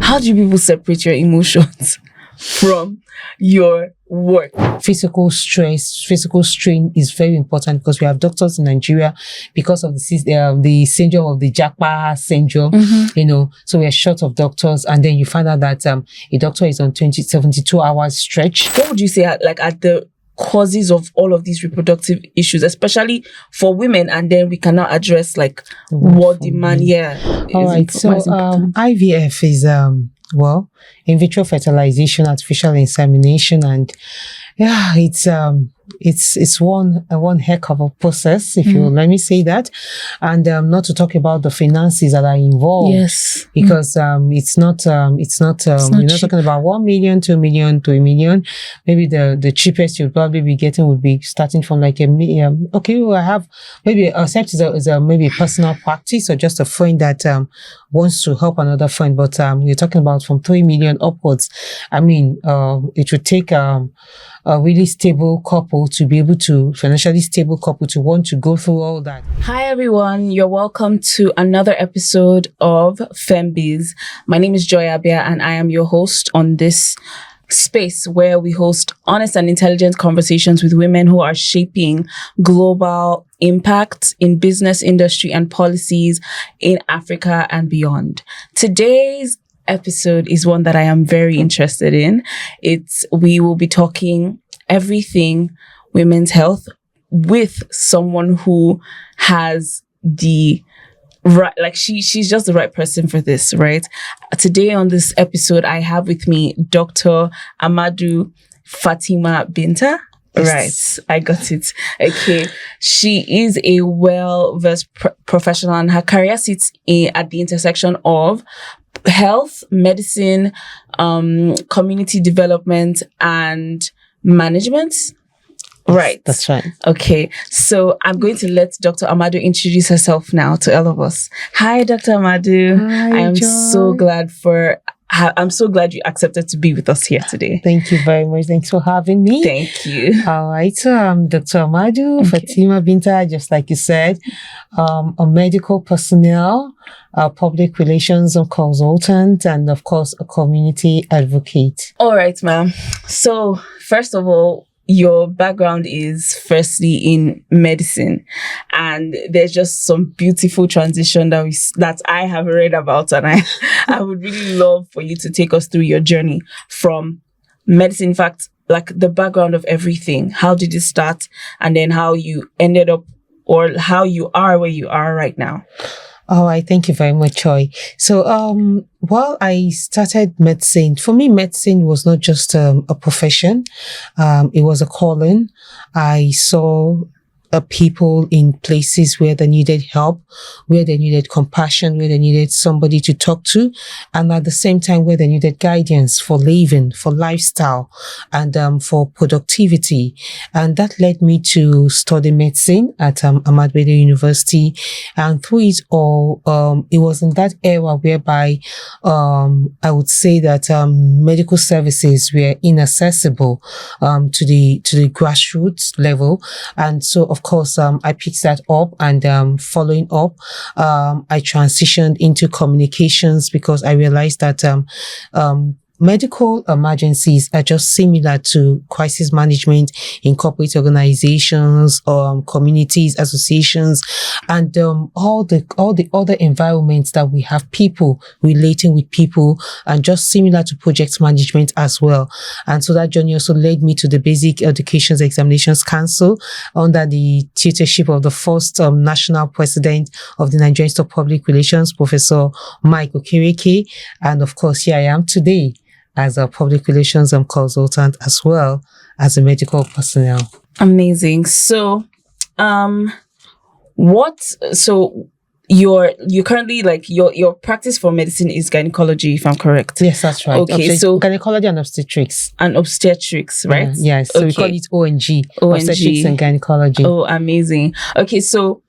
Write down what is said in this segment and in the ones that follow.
How do people separate your emotions from your work? Physical stress, physical strain is very important because we have doctors in Nigeria because of the syndrome of the Japa syndrome, so we're short of doctors, and then you find out that a doctor is on 72 hours stretch. What would you say are the causes of all of these reproductive issues, especially for women, and then we can now address what demand all right, so IVF is in vitro fertilization, artificial insemination, and it's one heck of a process, if you let me say that, and not to talk about the finances that are involved. Yes, because it's not you're not talking about 1 million, 2 million, 3 million. Maybe the cheapest you'll probably be getting would be starting from like $1 million. Okay, I have maybe except is maybe a personal practice or just a friend that wants to help another friend, but you're talking about from 3 million upwards. I mean, it would take a really stable couple to be able to, financially stable couple to want to go through all that. Hi everyone, you're welcome to another episode of FemBiz. My name is Joy Abia and I am your host on this space where we host honest and intelligent conversations with women who are shaping global impact in business, industry, and policies in Africa and beyond. Today's episode is one that I am very interested in. We will be talking everything women's health with someone who has the right, she's just the right person for this, right? Today on this episode, I have with me Dr. Amadu Fatimah-Binta. Right, I got it. Okay, she is a well-versed professional, and her career sits at the intersection of health, medicine, community development, and management. Right. That's right. Okay, so I'm going to let Dr. Amadu introduce herself now to all of us. Hi, Dr. Amadu. Hi, I am Joy. I'm so glad you accepted to be with us here today. Thank you very much. Thanks for having me. Thank you. All right, so I'm Dr. Amadu Fatimah-Binta, just like you said, a medical personnel, a public relations consultant, and of course, a community advocate. All right, ma'am. So first of all, your background is firstly in medicine, and there's just some beautiful transition that I have read about, and I would really love for you to take us through your journey from medicine. In fact, like the background of everything. How did it start, and then how you ended up, or how you are where you are right now? All right, thank you very much, Choi. So, while I started medicine, for me, medicine was not just a profession. It was a calling. I saw people in places where they needed help, where they needed compassion, where they needed somebody to talk to, and at the same time where they needed guidance for living, for lifestyle, and for productivity. And that led me to study medicine at Ahmadu Bello University. And through it all, it was in that era whereby I would say that medical services were inaccessible to the grassroots level. And so, of course, I picked that up, and following up, I transitioned into communications because I realized that medical emergencies are just similar to crisis management in corporate organizations, communities, associations, and all the other environments that we have people relating with people, and just similar to project management as well. And so that journey also led me to the Basic Education Examinations Council under the tutorship of the first national president of the Nigerian Institute of Public Relations, Professor Mike Okereke. And of course, here I am today as a public relations consultant as well as a medical personnel. Amazing. So, you currently, like, your practice for medicine is gynecology, if I'm correct? Yes, that's right. Okay, so gynecology and obstetrics. And obstetrics, right? Yes. So we call it ONG. Obstetrics and gynecology. Oh, amazing. Okay, so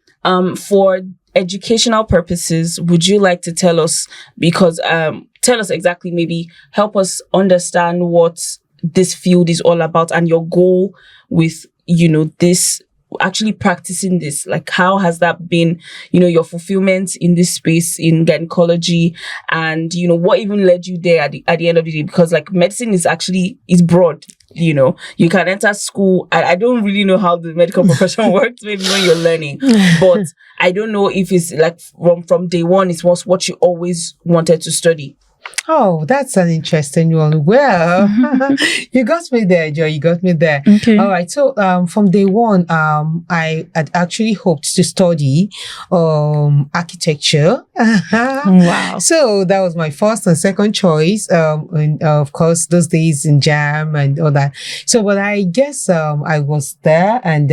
for educational purposes, would you like to tell us, because tell us exactly, maybe help us understand what this field is all about and your goal with, this actually practicing this? Like, how has that been, your fulfillment in this space in gynecology, and, what even led you there at the end of the day? Because like medicine is broad. You can enter school. I don't really know how the medical profession works, maybe when you're learning, but I don't know if it's like from day one, it was what you always wanted to study. Oh, that's an interesting one. Well, you got me there, Joy. You got me there. Okay. All right. So, from day one, I had actually hoped to study, architecture. Wow. So that was my first and second choice. And of course, those days in jam and all that. So, but I guess, I was there and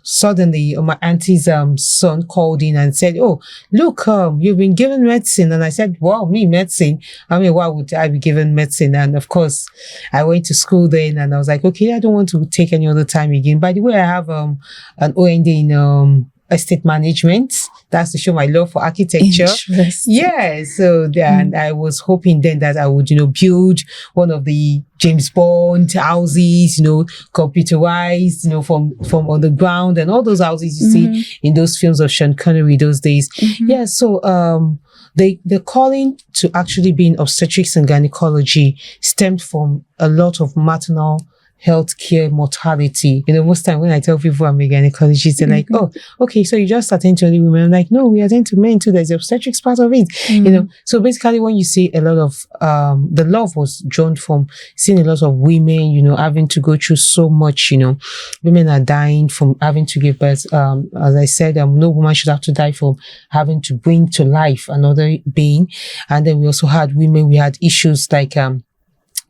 suddenly my auntie's, son called in and said, "Oh, look, you've been given medicine." And I said, "Wow, me medicine? I mean, why would I be given medicine?" And of course, I went to school then and I was like, okay, I don't want to take any other time again. By the way, I have an OND in estate management. That's to show my love for architecture. Yeah. So then I was hoping then that I would, build one of the James Bond houses, computerized, from on the ground, and all those houses you see in those films of Sean Connery those days. Yeah. So, the calling to actually be in obstetrics and gynecology stemmed from a lot of maternal healthcare mortality. Most time when I tell people I'm a gynecologist, they're like, "Oh, okay, so you just attend to only women." I'm like, "No, we attend to men too. There's obstetrics part of it." So basically when you see a lot of, the love was drawn from seeing a lot of women, having to go through so much, women are dying from having to give birth. As I said, no woman should have to die from having to bring to life another being. And then we also had women, we had issues like,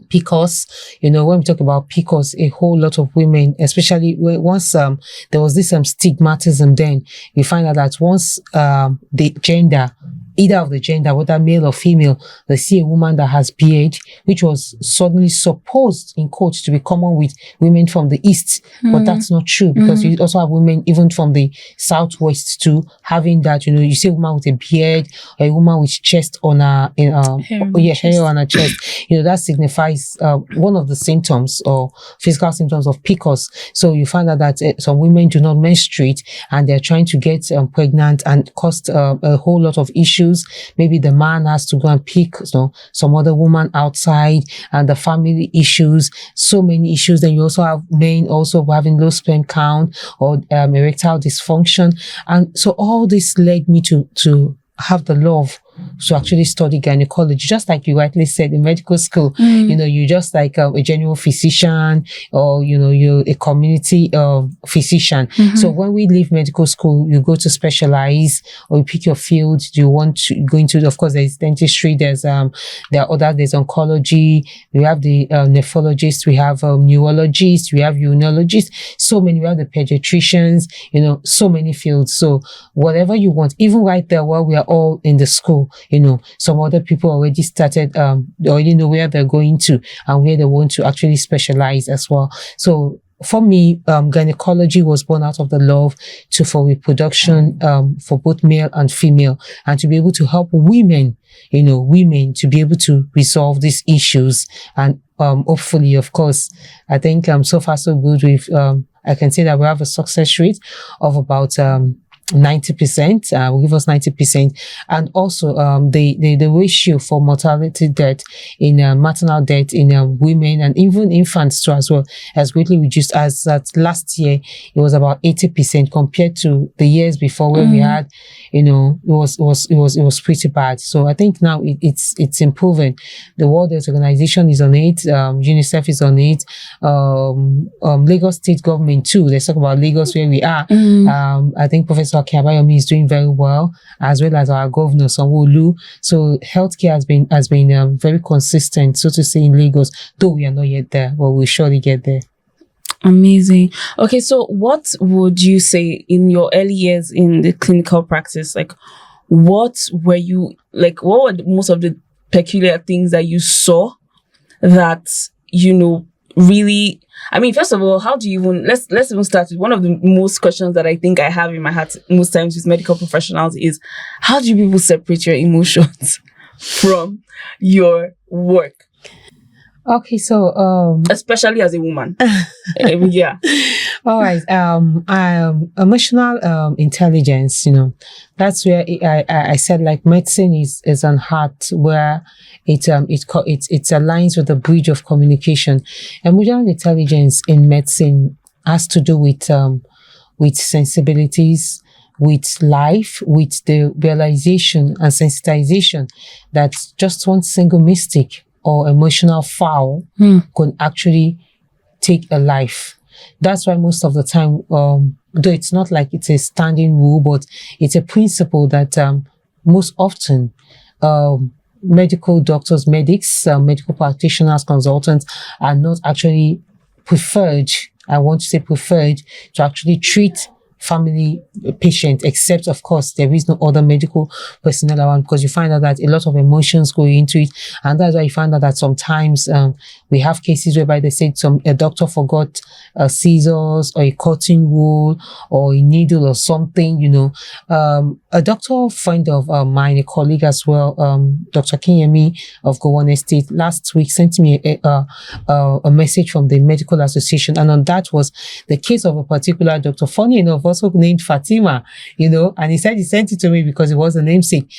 PCOS, when we talk about PCOS, a whole lot of women, especially once there was this stigmatism, then we find out that once the gender, either of the gender, whether male or female, they see a woman that has beard, which was suddenly supposed, in quotes, to be common with women from the East. But that's not true, because you also have women even from the Southwest too, having that, you see a woman with a beard, or a woman with chest on her, hair on her chest. That signifies one of the symptoms or physical symptoms of PCOS. So you find out that some women do not menstruate and they're trying to get pregnant, and caused a whole lot of issues. Maybe the man has to go and pick some other woman outside, and the family issues, so many issues. Then you also have men also having low sperm count or erectile dysfunction. And so all this led me to have the love to actually study gynecology, just like you rightly said, in medical school. You just like a general physician, or you're a community physician. So when we leave medical school, you go to specialize, or you pick your field. You want to go into, of course, there's dentistry, there's there's oncology, we have the nephrologist, we have neurologists, we have urologists, so many, we have the pediatricians, so many fields. So whatever you want, even right there while we are all in the school, some other people already started, they already know where they're going to and where they want to actually specialize as well. So for me, gynecology was born out of the love for reproduction, for both male and female, and to be able to help women, women to be able to resolve these issues. And hopefully, of course, I think so far so good. I can say that we have a success rate of about 90%, will give us 90%. And also, the ratio for mortality death in maternal death in women and even infants too as well has greatly reduced. As that last year, it was about 80% compared to the years before, where we had, it was pretty bad. So I think now it's improving. The World Health Organization is on it. UNICEF is on it. Lagos State government too. Let's talk about Lagos, where we are. I think Professor Abayomi is doing very well, as well as our governor Sanwo-Olu. So healthcare has been very consistent, so to say, in Lagos. Though we are not yet there, but we'll surely get there. Amazing. Okay, so what would you say in your early years in the clinical practice? Like, what were most of the peculiar things that you saw that really? I mean, first of all, how do you even, let's even start with one of the most questions that I think I have in my heart most times with medical professionals is, how do people separate your emotions from your work? Okay, so especially as a woman. Yeah. All right. Emotional intelligence. That's where I said like medicine is an art where it aligns with the bridge of communication. Emotional intelligence in medicine has to do with sensibilities, with life, with the realization and sensitization that just one single mistake or emotional foul can actually take a life. That's why most of the time, though it's not like it's a standing rule, but it's a principle that most often medical doctors, medics, medical practitioners, consultants are not actually preferred. I want to say preferred to actually treat family patient, except of course there is no other medical personnel around, because you find out that a lot of emotions go into it, and that's why you find out that sometimes we have cases whereby they said a doctor forgot scissors or a cutting wool or a needle or something. A doctor friend of mine, a colleague as well, Dr. Kinyemi of Gowon Estate, last week sent me a message from the medical association, and on that was the case of a particular doctor, funny enough, also named Fatima, and he said he sent it to me because it was a namesake.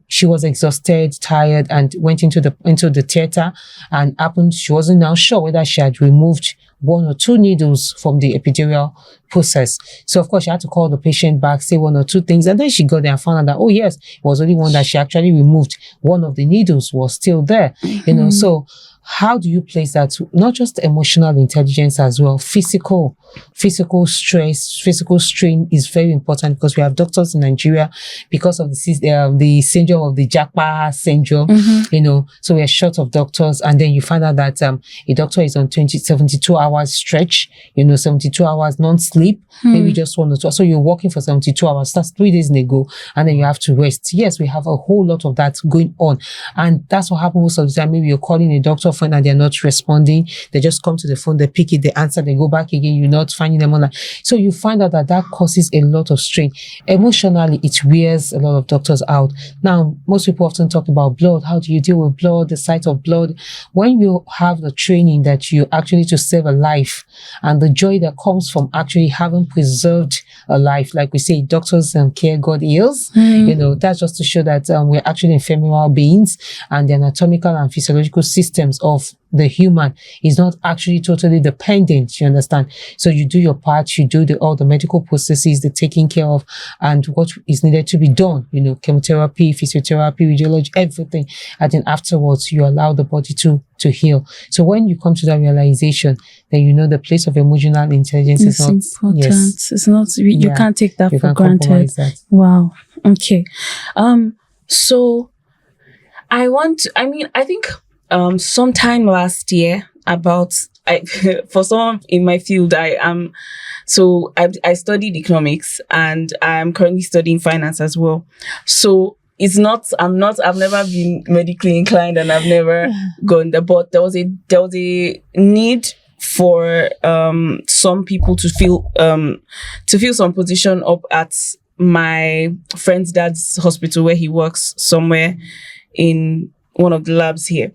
She was exhausted, tired, and went into the theater, and happened she wasn't now sure whether she had removed one or two needles from the epidural process. So of course she had to call the patient back, say one or two things, and then she got there and found out that, oh yes, it was only one that she actually removed. One of the needles was still there. So how do you place that? Not just emotional intelligence as well, physical stress, physical strain is very important, because we have doctors in Nigeria, because of the syndrome of the Japa syndrome, so we're short of doctors, and then you find out that a doctor is on 72 hours stretch, 72 hours non-sleep, maybe just 1 or 2. So you're working for 72 hours, that's 3 days in a go, and then you have to rest. Yes, we have a whole lot of that going on, and that's what happens most of the time. Maybe you're calling a doctor friend and they're not responding, they just come to the phone, they pick it, they answer, they go back again, you're not finding them online. So you find out that causes a lot of strain. Emotionally, it wears a lot of doctors out. Now, most people often talk about blood. How do you deal with blood, the sight of blood? When you have the training that you actually to save a life, and the joy that comes from actually having preserved a life, like we say, doctors care, God heals. That's just to show that we're actually ephemeral beings, and the anatomical and physiological systems of the human is not actually totally dependent, you understand? So you do your part, you do all the medical processes, the taking care of, and what is needed to be done, chemotherapy, physiotherapy, radiology, everything. And then afterwards, you allow the body to heal. So when you come to that realization, then the place of emotional intelligence is not important. Yes. It's not, you can't take that for granted. That. Wow. Okay. So I think sometime last year, for someone in my field, I studied economics, and I'm currently studying finance as well. So I've never been medically inclined, and I've never gone there, but there was a need for some people to fill some position up at my friend's dad's hospital, where he works somewhere in one of the labs here.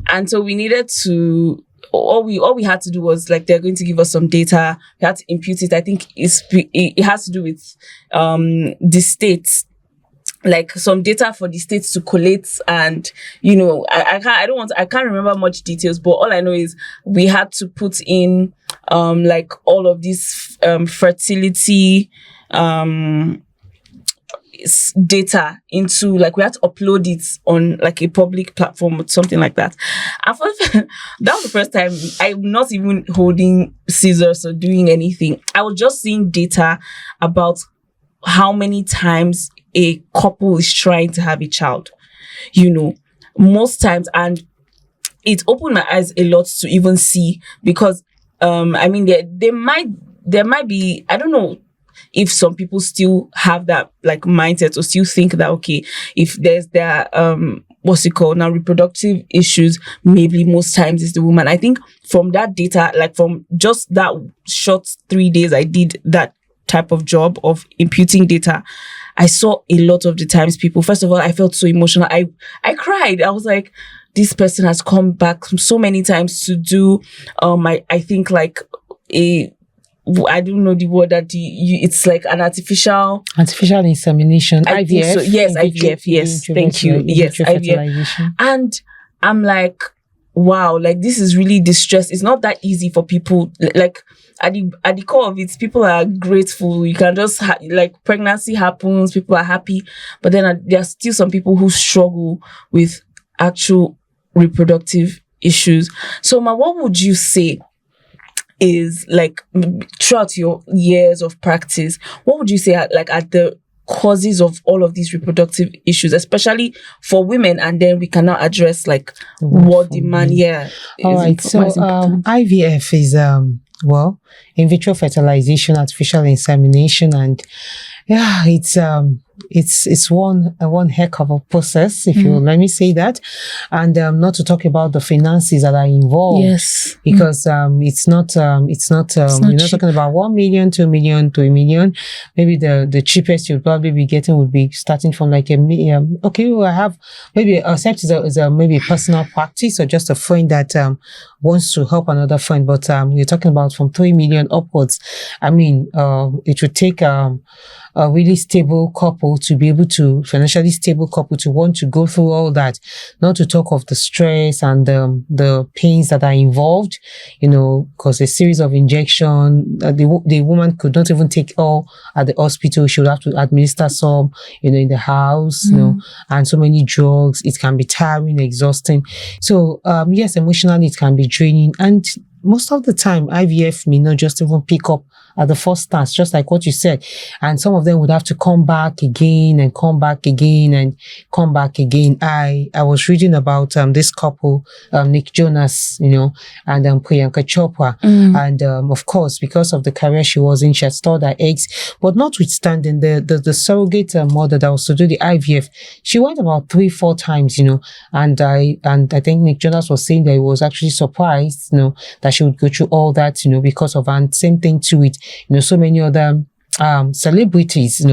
And so we needed to, all we had to do was, like, they're going to give us some data. We had to impute it. I think it has to do with the states, like some data for the states to collate. And I can't remember much details, but all I know is we had to put in like all of these fertility data into, like, we had to upload it on like a public platform or something like that. And that was the first time I'm not even holding scissors or doing anything. I was just seeing data about how many times a couple is trying to have a child, most times. And it opened my eyes a lot to even see, because there might be, I don't know if some people still have that like mindset, or still think that, okay, if there's what's it called now, reproductive issues, maybe most times it's the woman. I think from that data, like from just that short 3 days I did that type of job of imputing data, I saw a lot of the times people, first of all, I felt so emotional. I cried. I was like, this person has come back so many times to do I think like I don't know the word that it's like an artificial insemination, I think IVF. so. Yes, IVF. Yes, thank you. Yes, IVF. And I'm like, wow, like this is really distress. It's not that easy for people. Like at the core of it, people are grateful. You can just like pregnancy happens, people are happy, but then there are still some people who struggle with actual reproductive issues. So, what would you say is like throughout your years of practice? What would you say are the causes of all of these reproductive issues, especially for women, and then we can now address like what the man all right, so IVF is well, in vitro fertilization, artificial insemination, and yeah, it's one heck of a process, if you let me say that, and not to talk about the finances that are involved. Yes, because it's not you're not talking about 1 million, 2 million, 3 million. Maybe the cheapest you'll probably be getting would be starting from like a million. Okay, well, I have maybe except is a maybe a personal practice or just a friend that wants to help another friend, but you're talking about from 3 million upwards. I mean, it would take a really stable couple to be able to, financially stable couple to want to go through all that, not to talk of the stress and the pains that are involved, because a series of injection, the woman could not even take all at the hospital. She would have to administer some, in the house, and so many drugs. It can be tiring, exhausting. So, yes, emotionally it can be draining, and most of the time, IVF may not just even pick up at the first stance, just like what you said. And some of them would have to come back again and come back again and come back again. I was reading about this couple, Nick Jonas, and Priyanka Chopra. And of course, because of the career she was in, she had stored her eggs. But notwithstanding, the surrogate mother that was to do the IVF, she went about 3-4 times, and I think Nick Jonas was saying that he was actually surprised, that she would go through all that, because of, and same thing to it, so many other celebrities,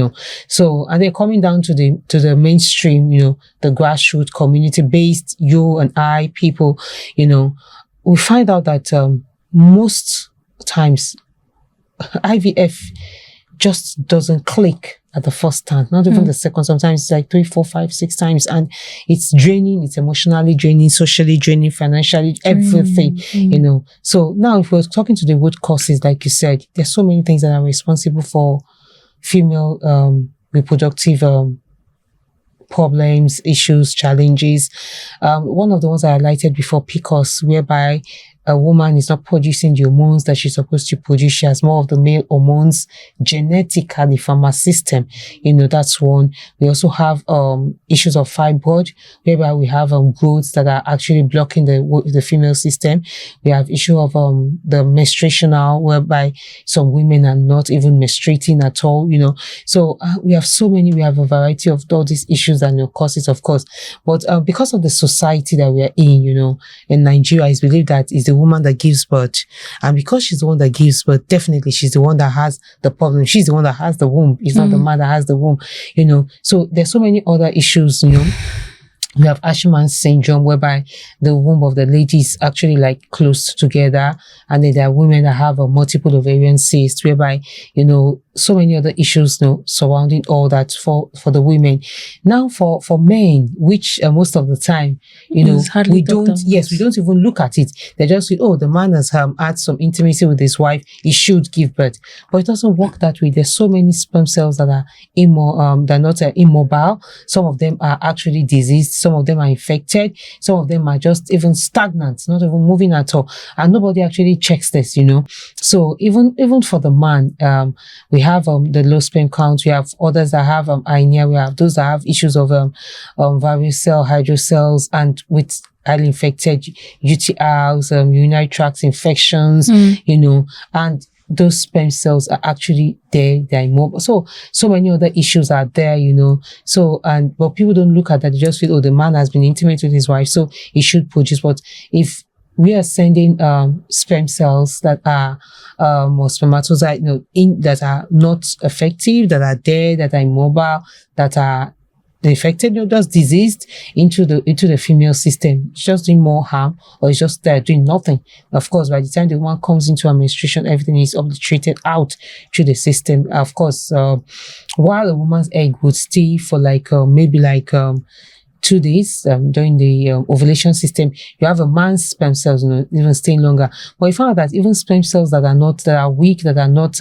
so, and they're coming down to the mainstream, the grassroots community-based, you and I people, we find out that most times IVF just doesn't click at the first time, not even the second. Sometimes it's like 3, 4, 5, 6 times, and it's draining. It's emotionally draining, socially draining, financially, everything, So now, if we're talking to the root causes, like you said, there's so many things that are responsible for female reproductive problems, issues, challenges. One of the ones I highlighted before, PCOS, whereby a woman is not producing the hormones that she's supposed to produce. She has more of the male hormones genetically from her system. That's one. We also have issues of fibroid, whereby we have growths that are actually blocking the female system. We have issue of the menstruational, whereby some women are not even menstruating at all. So we have a variety of all these issues and causes, of course. But because of the society that we are in Nigeria, it's believed that it's the woman that gives birth, and because she's the one that gives birth, definitely she's the one that has the problem. She's the one that has the womb. It's not the man that has the womb. So there's so many other issues. We have Asherman's syndrome, whereby the womb of the lady is actually like close together, and then there are women that have a multiple ovarian cyst, whereby so many other issues surrounding all that for the women. Now for men, which most of the time we don't even look at it. They just say, the man has had some intimacy with his wife, he should give birth, but it doesn't work that way. There's so many sperm cells that are they're not immobile. Some of them are actually diseased. Some of them are infected. Some of them are just even stagnant, not even moving at all, and nobody actually checks this. So even for the man, we have the low sperm count. We have others that have anemia. We have those that have issues of varicocele, hydrocele, and with highly infected UTIs, urinary tract infections, and those sperm cells are actually there, they're immobile. So many other issues are there, So, but people don't look at that. They just feel, the man has been intimate with his wife, so he should produce. But if we are sending sperm cells that are or spermatozoids, that are not effective, that are there, that are immobile, that are infected, just diseased into the female system. It's just doing more harm, or it's just doing nothing. Of course, by the time the woman comes into her menstruation, everything is obliterated out through the system. Of course, while a woman's egg would stay for maybe 2 days during the ovulation system, you have a man's sperm cells, even staying longer. But you found that even sperm cells that are weak, that are not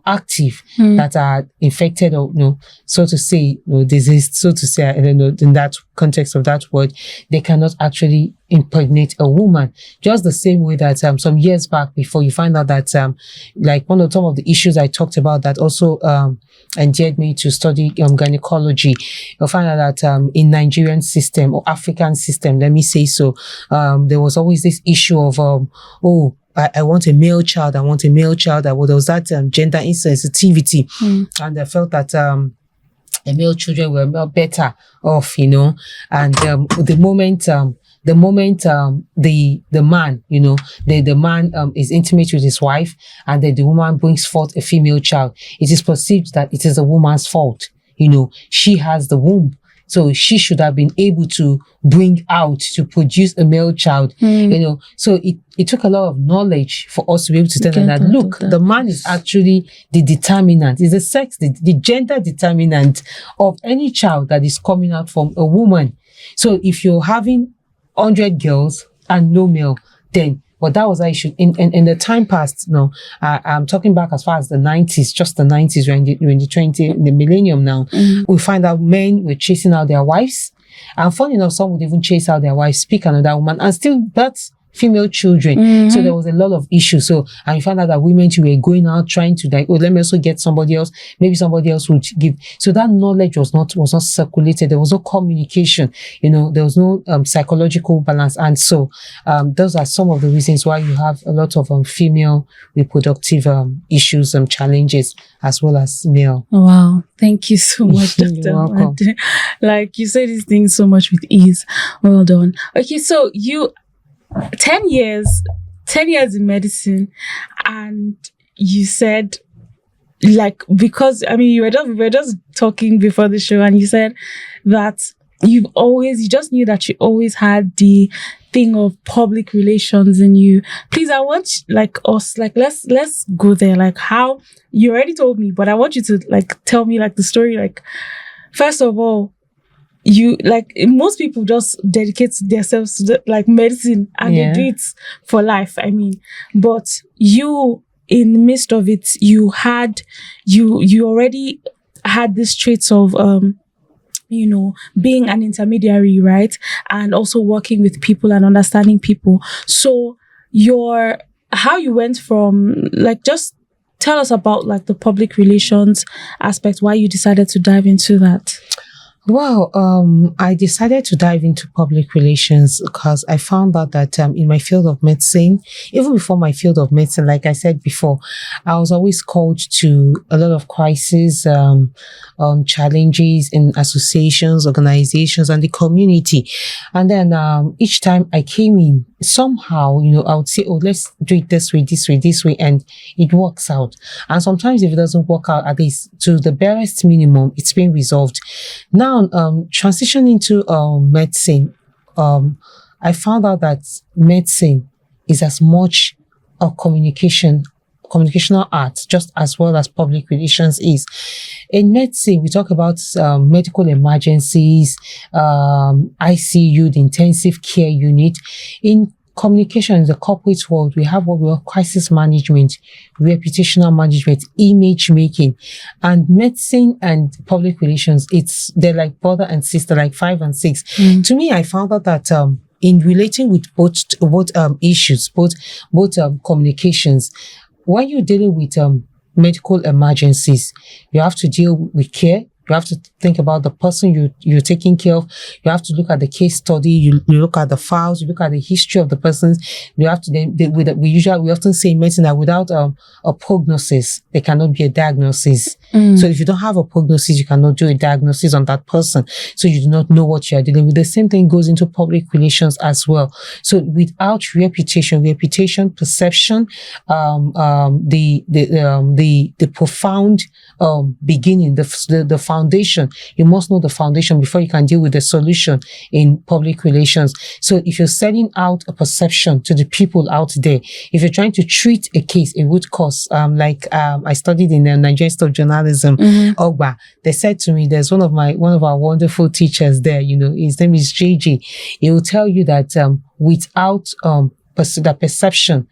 active, that are infected, or so to say, diseased, so to say, I don't know, in that context of that word, they cannot actually impregnate a woman. Just the same way that some years back, before, you find out that some of the issues I talked about that also endeared me to study gynecology, you'll find out that in Nigerian system, or African system, let me say so, there was always this issue of I want a male child. There was that gender insensitivity, and I felt that the male children were more better off, and the moment the man, the man is intimate with his wife, and then the woman brings forth a female child, it is perceived that it is the woman's fault. She has the womb, so she should have been able to produce a male child. So it took a lot of knowledge for us to be able to tell them that, look, the man is actually the determinant, is the gender determinant of any child that is coming out from a woman. So if you're having 100 girls and no male, then, but that was the issue. In the time past, I'm talking back as far as the 90s, just the 90s, we're in the millennium now. We find out men were chasing out their wives. And funny enough, some would even chase out their wives, pick another woman, and still that's female children. So there was a lot of issues. So, and you found out that women too were going out trying to let me also get somebody else. Maybe somebody else would give. So that knowledge was not circulated. There was no communication. There was no psychological balance. And so, those are some of the reasons why you have a lot of female reproductive issues and challenges, as well as male. Wow. Thank you so much, Dr. You're welcome. You say these things so much with ease. Well done. Okay, so 10 years in medicine, and you said, because we were just talking before the show, and you said that you just knew that you always had the thing of public relations in you. Please, I want let's go there. How you already told me, but I want you to tell me the story. First of all, you most people just dedicate themselves to medicine, and they do it for life. But you, in the midst of it, you already had these traits of being an intermediary, right? And also working with people and understanding people. So how you went from just tell us about the public relations aspect, why you decided to dive into that. Well, I decided to dive into public relations because I found out that in my field of medicine, even before my field of medicine, like I said before, I was always called to a lot of crises, challenges in associations, organizations, and the community. And then each time I came in, somehow, I would say, let's do it this way, and it works out. And sometimes if it doesn't work out, at least to the barest minimum, it's been resolved. Now, transitioning into medicine, I found out that medicine is as much a communicational art, just as well as public relations is. In medicine, we talk about medical emergencies, ICU, the intensive care unit. In communication, in the corporate world, we have what we call crisis management, reputational management, image making. And medicine and public relations, they're like brother and sister, like 5 and 6. To me, I found out that in relating with both issues, both communications, when you're dealing with medical emergencies, you have to deal with care. You have to think about the person you're taking care of. You have to look at the case study. You look at the files. You look at the history of the persons. You have to we often say in medicine that without a prognosis, there cannot be a diagnosis. So if you don't have a prognosis, you cannot do a diagnosis on that person. So you do not know what you are dealing with. The same thing goes into public relations as well. So without reputation, perception, the profound beginning, the foundation. You must know the foundation before you can deal with the solution in public relations. So if you're selling out a perception to the people out there, if you're trying to treat a case, a root cause, I studied in the Nigerian Institute of Journalism, Ogba, they said to me, there's one of our wonderful teachers there, his name is JJ. He will tell you that without the perception,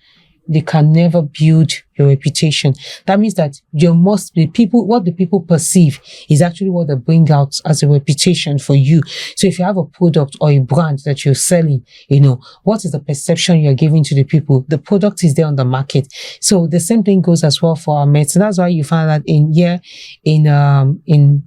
they can never build your reputation. That means that what the people perceive is actually what they bring out as a reputation for you. So if you have a product or a brand that you're selling, what is the perception you're giving to the people? The product is there on the market. So the same thing goes as well for our medicine. That's why you find that in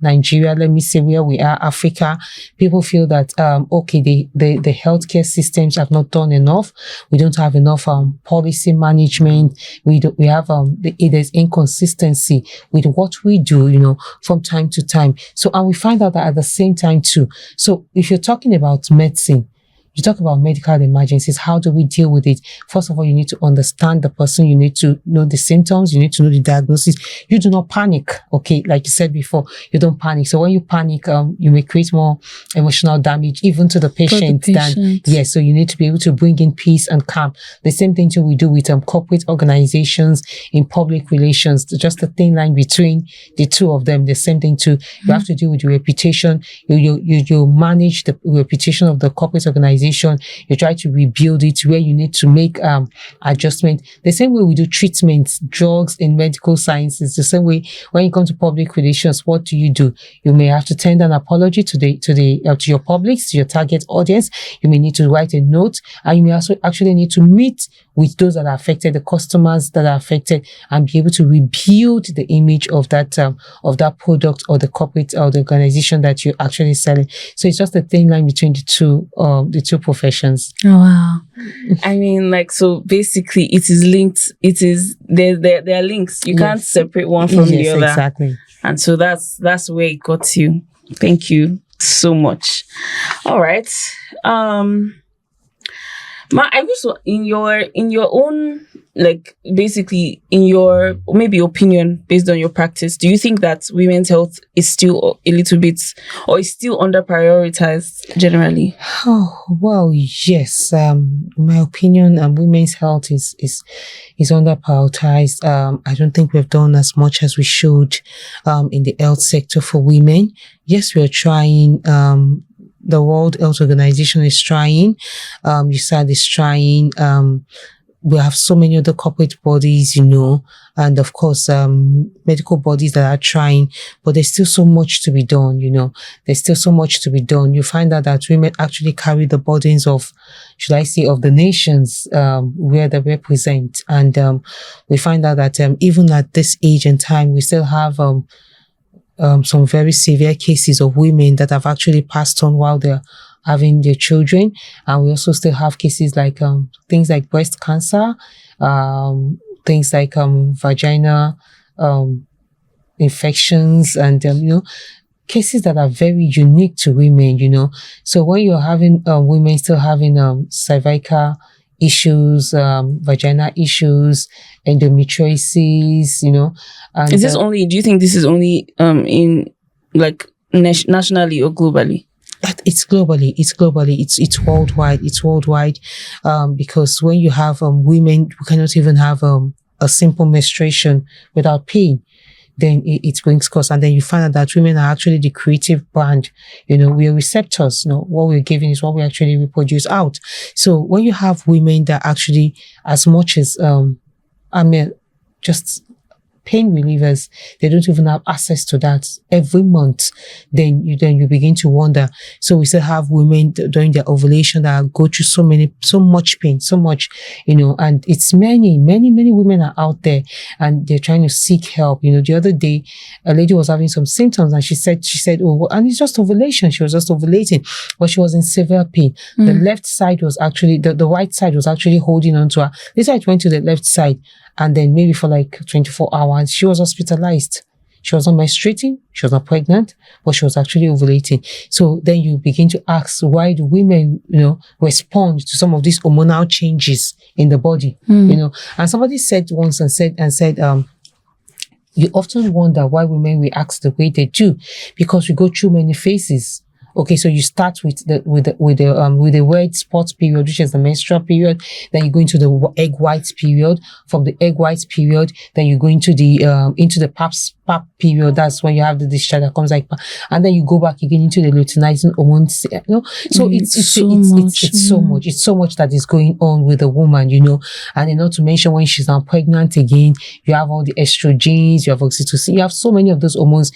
Nigeria, let me say where we are, Africa, people feel that, the healthcare systems have not done enough. We don't have enough policy management. We have there's inconsistency with what we do, from time to time. So, and we find out that at the same time too. So if you're talking about medicine, you talk about medical emergencies. How do we deal with it? First of all, you need to understand the person. You need to know the symptoms. You need to know the diagnosis. You do not panic. Okay. Like you said before, you don't panic. So when you panic, you may create more emotional damage even to the patient so you need to be able to bring in peace and calm. The same thing too we do with corporate organizations in public relations. Just a thin line between the two of them. The same thing too. You have to deal with your reputation. You manage the reputation of the corporate organization. You try to rebuild it where you need to make adjustment. The same way we do treatments, drugs in medical sciences. The same way when you come to public relations, what do? You may have to tender an apology to your public, to your target audience. You may need to write a note, and you may also actually need to meet with those that are affected, the customers that are affected, and be able to rebuild the image of that product or the corporate or the organization that you're actually selling. So it's just a thin line between the two professions. Oh, wow. I mean, so basically it is linked. There are links. You can't separate one from the other. Exactly. And so that's where it got you. Thank you so much. All right. I also in your own, basically in your maybe opinion based on your practice, do you think that women's health is still a little bit, or is still under prioritized generally? Oh, well, yes. In my opinion, women's health is under prioritized. I don't think we've done as much as we should in the health sector for women. Yes, we're trying. The World Health Organization is trying. USAID is trying. We have so many other corporate bodies, and of course, medical bodies that are trying, but there's still so much to be done, There's still so much to be done. You find out that women actually carry the burdens of, should I say, of the nations, where they represent. And, we find out that, even at this age and time, we still have, some very severe cases of women that have actually passed on while they're having their children. And we also still have cases like things like breast cancer, things like vagina infections, and cases that are very unique to women. So when you're having women still having cervical issues, vagina issues, endometriosis, and is this only? Do you think this is only in nationally or globally? It's globally. It's worldwide. It's worldwide. Because when you have women who cannot even have a simple menstruation without pain, then it brings cost. And then you find out that women are actually the creative brand. We are receptors. What we're giving is what we actually reproduce out. So when you have women that actually, as much as just pain relievers, they don't even have access to that every month, then you begin to wonder. So we still have women during their ovulation that go through so much pain, and it's many women are out there and they're trying to seek help. The other day, a lady was having some symptoms and she said, oh, and it's just ovulation. She was just ovulating, but she was in severe pain. The left side was actually, the right side was actually holding on to her. This side went to the left side. And then maybe for 24 hours, she was hospitalized. She was not menstruating, she was not pregnant, but she was actually ovulating. So then you begin to ask, why do women, respond to some of these hormonal changes in the body? And somebody said once and said, you often wonder why women react the way they do, because we go through many phases. Okay, so you start with the red spot period, which is the menstrual period. Then you go into the egg white period. From the egg white period, then you go into the pap period. That's when you have the discharge that comes like, and then you go back again into the luteinizing hormones. So it's so much that is going on with the woman, and then not to mention when she's now pregnant again, you have all the estrogens, you have oxytocin, you have so many of those hormones,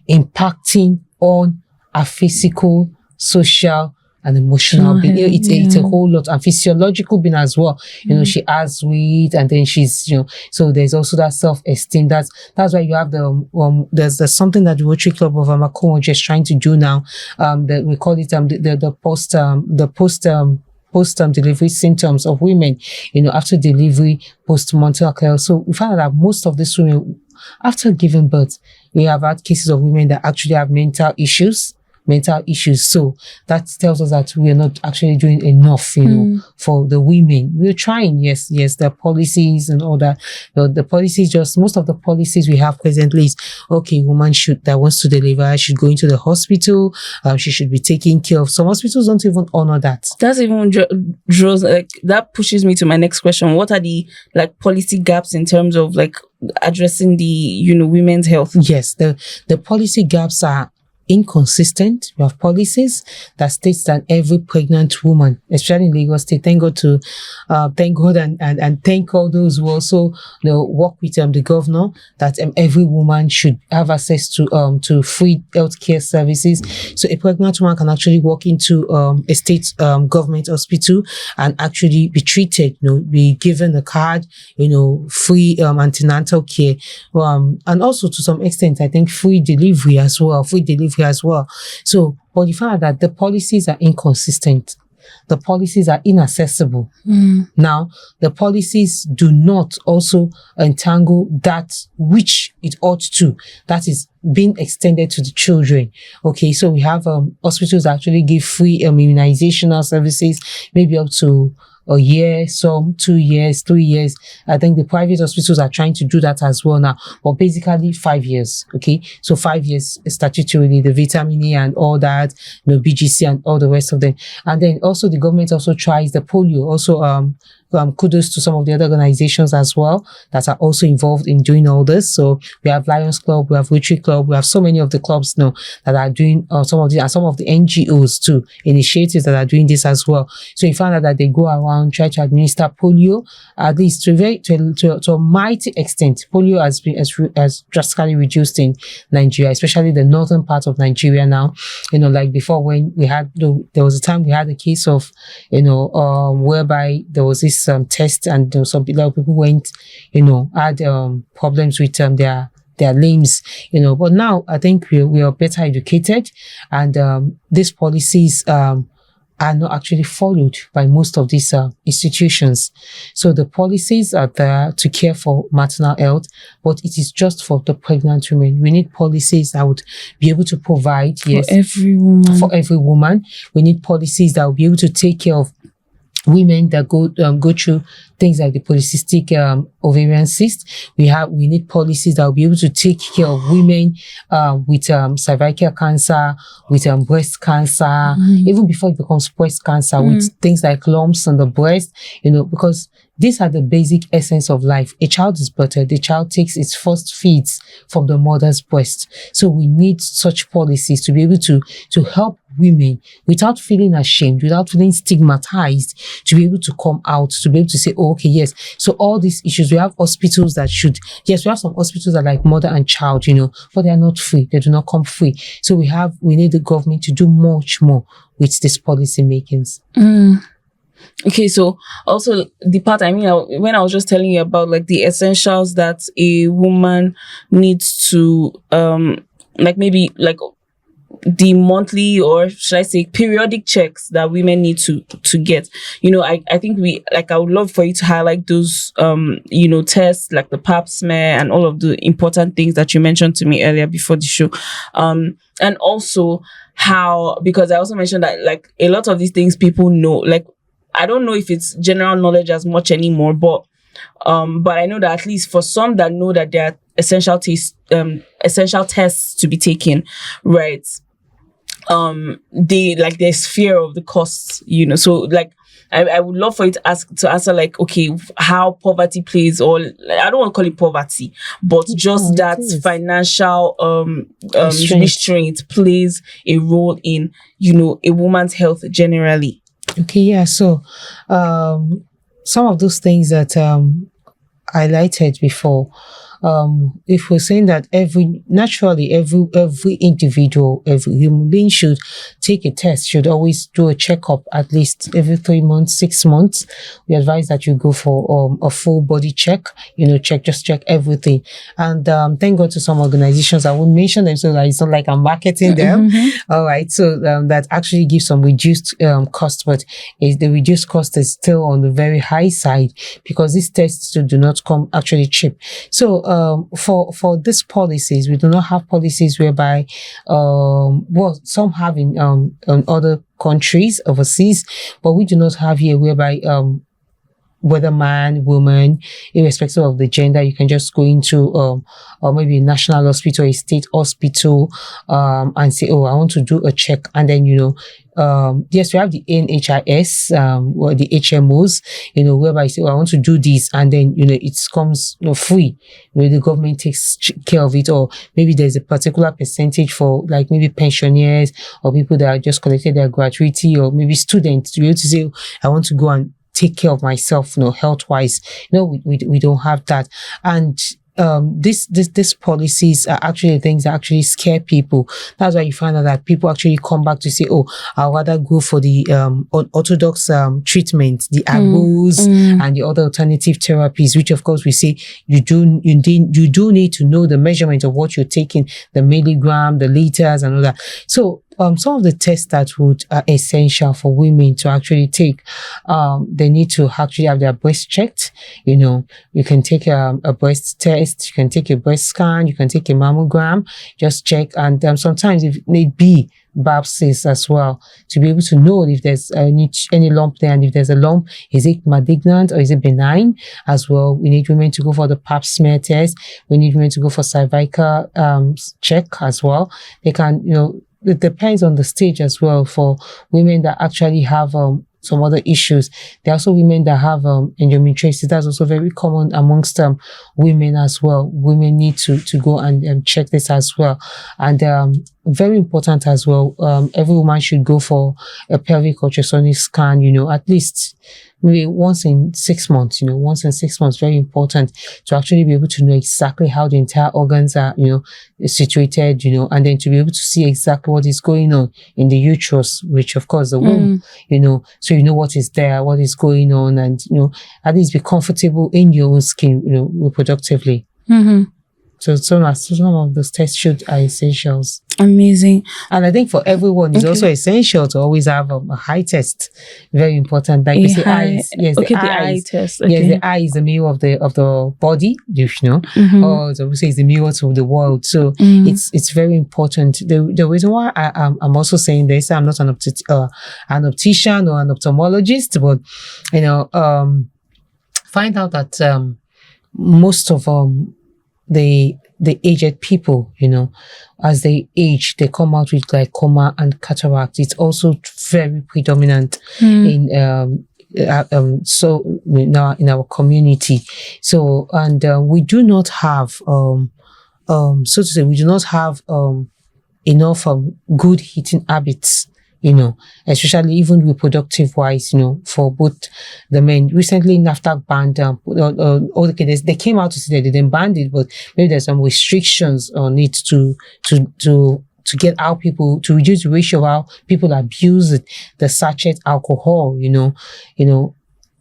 impacting on our physical, social, and emotional being. It's a whole lot, and physiological being as well. She has weight, and then she's, so there's also that self-esteem. That's why you have there's something that the Rotary Club of Amakomo is trying to do now. That we call it the post delivery symptoms of women, after delivery, postmortem care. So we found out that most of these women, after giving birth, we have had cases of women that actually have mental issues. So that tells us that we are not actually doing enough, for the women. We're trying, yes, the policies and all that. The policies, most of the policies we have presently is, okay, woman that wants to deliver should go into the hospital. She should be taken care of. Some hospitals don't even honor that. That's even draws, that pushes me to my next question. What are the policy gaps in terms of addressing the women's health? Yes, the policy gaps are inconsistent. We have policies that states that every pregnant woman, especially in Lagos State, thank God and thank all those who also work with the governor, that every woman should have access to free healthcare services. So a pregnant woman can actually walk into a state government hospital and actually be treated, be given a card, free antenatal care, and also to some extent I think free delivery as well. So, but you find that the policies are inconsistent. The policies are inaccessible. Now, the policies do not also entangle that which it ought to, that is being extended to the children. Okay, so we have hospitals that actually give free immunizational services, maybe up to a year, some 2 years, 3 years. I think the private hospitals are trying to do that as well now, but basically 5 years. Okay, so 5 years statutorily, the vitamin A and all that, BGC and all the rest of them. And then also the government also tries the polio. Also, kudos to some of the other organizations as well that are also involved in doing all this. So we have Lions Club, we have Rotary Club, we have so many of the clubs now that are doing some of the NGOs too, initiatives that are doing this as well. So you find out that they go around, try to administer polio, at least to a mighty extent. Polio has drastically reduced in Nigeria, especially the northern part of Nigeria now. Like before, when there was a time we had a case of, whereby there was this test, and some people went, had problems with their limbs, but now I think we are better educated, and these policies are not actually followed by most of these institutions. So the policies are there to care for maternal health, but it is just for the pregnant women. We need policies that would be able to provide, for every woman. We need policies that will be able to take care of women that go through things like the polycystic ovarian cyst. We need policies that will be able to take care of women with cervical cancer, with breast cancer, even before it becomes breast cancer, with things like lumps on the breast, because these are the basic essence of life. A child is birthed, the child takes its first feeds from the mother's breast. So we need such policies to be able to help women without feeling ashamed, without feeling stigmatized, to be able to come out, to be able to say, oh, okay, yes. So all these issues, we have hospitals that we have some hospitals that are like mother and child, but they are not free. They do not come free. So we need the government to do much more with these policy makings. Okay, so also the part, when I was just telling you about the essentials that a woman needs to, the monthly, or should I say periodic checks that women need to get. I think I would love for you to highlight those tests like the pap smear and all of the important things that you mentioned to me earlier before the show. And also how, because I also mentioned that like a lot of these things people know, like I don't know if it's general knowledge as much anymore, but I know that at least for some that know that there are essential tests to be taken, right? They like there's fear of the costs, so like I would love for you to answer like, okay, how poverty plays, or I don't want to call it poverty, but just that financial restraint plays a role in a woman's health generally. Okay, yeah. So some of those things that I highlighted before, if we're saying that every individual, every human being should take a test, should always do a checkup at least every 3 months, 6 months. We advise that you go for a full body check, check everything. And thank God to some organizations, I won't mention them so that it's not like I'm marketing them. All right. So that actually gives some reduced cost, but the reduced cost is still on the very high side because these tests do not come actually cheap. So for these policies, we do not have policies whereby, some have in other countries overseas, but we do not have here whereby whether man, woman, irrespective of the gender, you can just go into or maybe a national hospital, a state hospital, and say, oh, I want to do a check, and then yes, we have the NHIS, or the HMOs, whereby you say, oh, I want to do this, and then it comes free. The government takes care of it, or maybe there's a particular percentage for like maybe pensioners or people that are just collected their gratuity, or maybe students to be able to say, I want to go and take care of myself, health wise. We don't have that. And these policies are actually things that actually scare people. That's why you find out that people actually come back to say, oh, I'd rather go for the orthodox treatment, the agbos and the other alternative therapies, which of course we say you do need to know the measurement of what you're taking, the milligram, the liters and all that. So some of the tests that are essential for women to actually take, they need to actually have their breast checked. You can take a breast test, you can take a breast scan, you can take a mammogram, just check. And sometimes if need be, biopsies as well, to be able to know if there's any lump there, and if there's a lump, is it malignant or is it benign as well. We need women to go for the pap smear test. We need women to go for cervical check as well. They can, it depends on the stage as well. For women that actually have some other issues, there are also women that have endometriosis. That's also very common amongst women as well. Women need to go and check this as well. And very important as well, every woman should go for a pelvic ultrasonic scan, at least maybe once in 6 months, very important to actually be able to know exactly how the entire organs are, situated, and then to be able to see exactly what is going on in the uterus, which of course the womb, so what is there, what is going on, and, at least be comfortable in your own skin, reproductively. So some of those tests are essentials. Amazing. And I think for everyone, it's also essential to always have a high test. Very important. Like you say, eyes. Yes, the eye test. Okay. Yes, the eye is the mirror of the body, or so we say it's the mirror to the world. So it's very important. The reason why I'm also saying this, I'm not an optician or an ophthalmologist, but find out that most of the aged people, as they age, they come out with glaucoma and cataract. It's also very predominant in in our community. So, and we do not have so to say, we do not have enough good eating habits, especially even reproductive wise, for both the men. Recently, NAFTA banned, they came out to say that they didn't ban it, but maybe there's some restrictions on it to get how people, to reduce the ratio of how people abuse it, the sachet alcohol,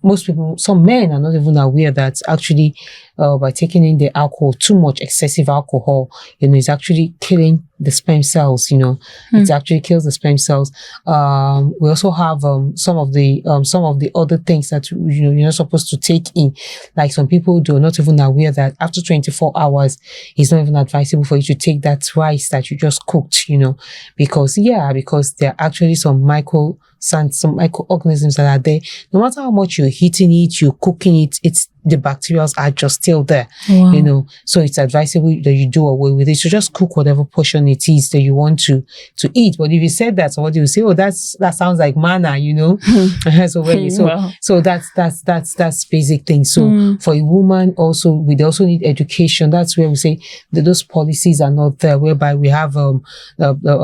most people, some men are not even aware that actually by taking in the alcohol, too much excessive alcohol, it's actually killing the sperm cells. It actually kills the sperm cells. We also have some of the other things that you're not supposed to take in. Like some people do not even aware that after 24 hours, it's not even advisable for you to take that rice that you just cooked. Because there are actually some microorganisms that are there. No matter how much you're heating it, you're cooking it, the bacteria are just still there. Wow. So it's advisable that you do away with it. So just cook whatever portion it is that you want to eat. But if you said that, somebody will say, "Oh, that sounds like manna," Wow. So that's basic thing. So for a woman also, we also need education. That's where we say that those policies are not there, whereby we have a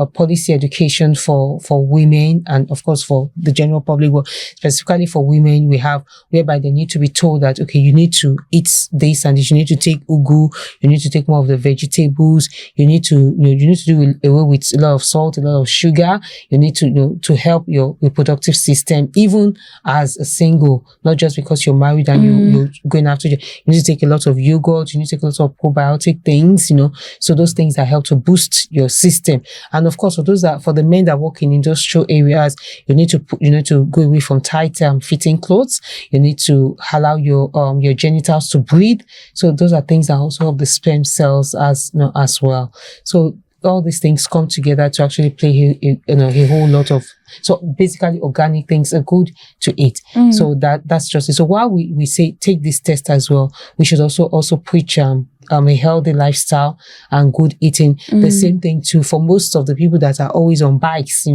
policy education for women, and of course for the general public, but specifically for women, we have whereby they need to be told that, okay, you need to eat this and this, you need to take ugu, you need to take more of the vegetables, you need to do away with a lot of salt, a lot of sugar, you need to help your reproductive system, even as a single, not just because you're married and you're going after you need to take a lot of yogurt, you need to take a lot of probiotic things, so those things that help to boost your system. And of course, for the men that work in industrial areas, you need to go away from tight fitting clothes, you need to allow your genitals to breathe. So those are things that also help the sperm cells as well. So all these things come together to actually play a whole lot of, so basically organic things are good to eat. So that's just it. So while we say take this test as well, we should also preach a healthy lifestyle and good eating. The same thing too for most of the people that are always on bikes.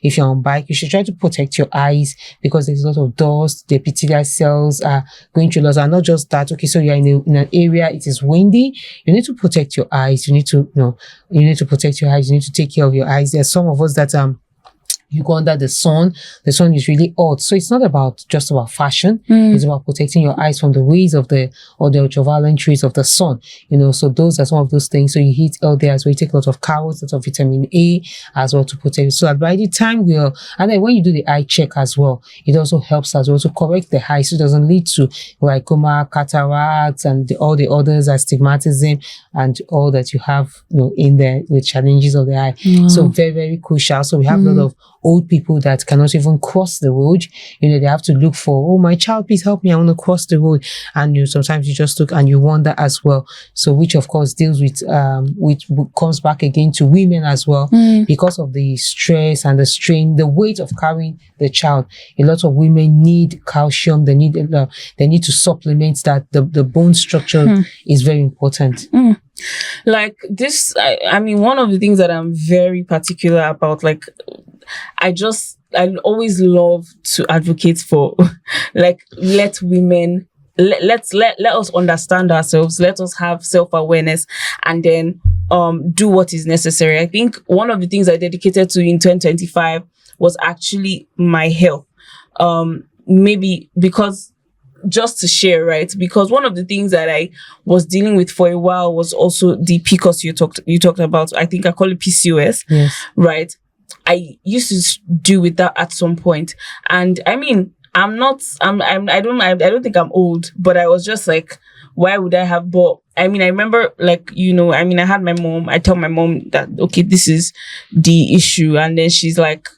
If you're on bike, you should try to protect your eyes, because there's a lot of dust, the epithelial cells are going through loss. And not just that, okay, so you're in an area, it is windy, you need to protect your eyes, you need to protect your eyes, you need to take care of your eyes. There's some of us that you go under the sun is really hot. So it's not just about fashion. It's about protecting your eyes from the rays of the ultraviolet rays of the sun. So those are some of those things. So you eat healthy as well. You take a lot of carrots, a lot of vitamin A as well to protect you. So that by the time and then when you do the eye check as well, it also helps as well to correct the eye, so it doesn't lead to glaucoma, cataracts, and all the others, astigmatism, and all that you have in there, the challenges of the eye. So very, very crucial. So we have a lot of old people that cannot even cross the road. They have to look for, "Oh, my child, please help me, I want to cross the road." And sometimes you just look and you wonder as well. So which of course deals with which comes back again to women as well, because of the stress and the strain, the weight of carrying the child. A lot of women need calcium. They need to supplement that. The bone structure is very important. Like this, I mean, one of the things that I'm very particular about, like, I always love to advocate for, like, let women, let us understand ourselves, let us have self-awareness, and then do what is necessary. I think one of the things I dedicated to in 2025 was actually my health. Maybe because, just to share, right? Because one of the things that I was dealing with for a while was also the PCOS you talked about. I think I call it PCOS. Yes. Right. I used to deal with that at some point. And I mean, I don't think I'm old, but I was just like, why would I have? But I mean, I remember, like, I had my mom, I tell my mom that, okay, this is the issue. And then she's like,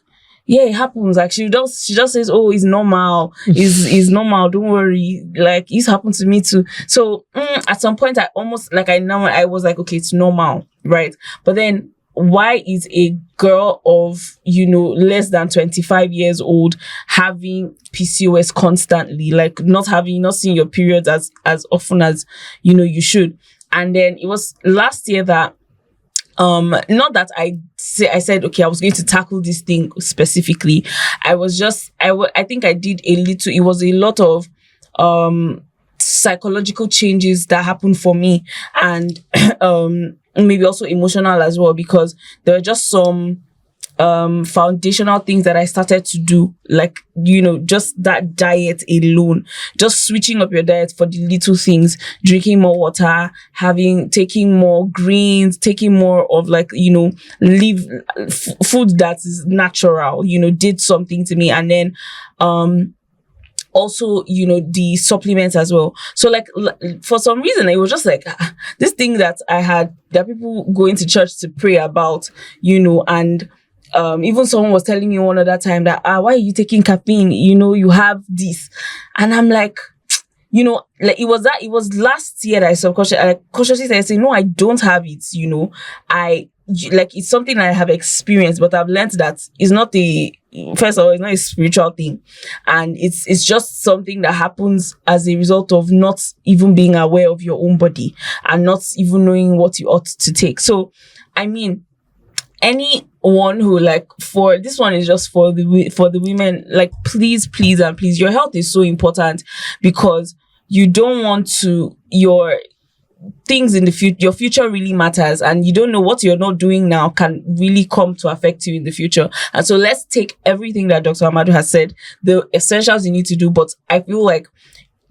yeah, it happens. Like, she just says, "Oh, it's normal. It's normal. Don't worry. Like, it's happened to me too." So at some point, I almost, like, I was like, okay, it's normal, right? But then, why is a girl of less than 25 years old having PCOS constantly, like not seeing your periods as often as you should? And then it was last year that not that I said, okay, I was going to tackle this thing specifically. I think I did a little. It was a lot of psychological changes that happened for me, and maybe also emotional as well, because there were just some foundational things that I started to do, like, just that diet alone, just switching up your diet for the little things, drinking more water, taking more greens, taking more of, like, food that is natural, did something to me. And then also, the supplements as well. So like for some reason, it was just like this thing that I had, that people going to church to pray about, and even someone was telling me one other time that, why are you taking caffeine? You have this. And I'm like, like it was last year that I consciously started saying, no, I don't have it. It's something I have experienced, but I've learned that it's not first of all, it's not a spiritual thing. And it's just something that happens as a result of not even being aware of your own body and not even knowing what you ought to take. So, I mean, anyone who, like, for this one is just for the women, like, please and please, your health is so important, because you don't want to, your things in the future, your future really matters, and you don't know what you're not doing now can really come to affect you in the future. And so let's take everything that Dr. Amadou has said, the essentials you need to do, but I feel like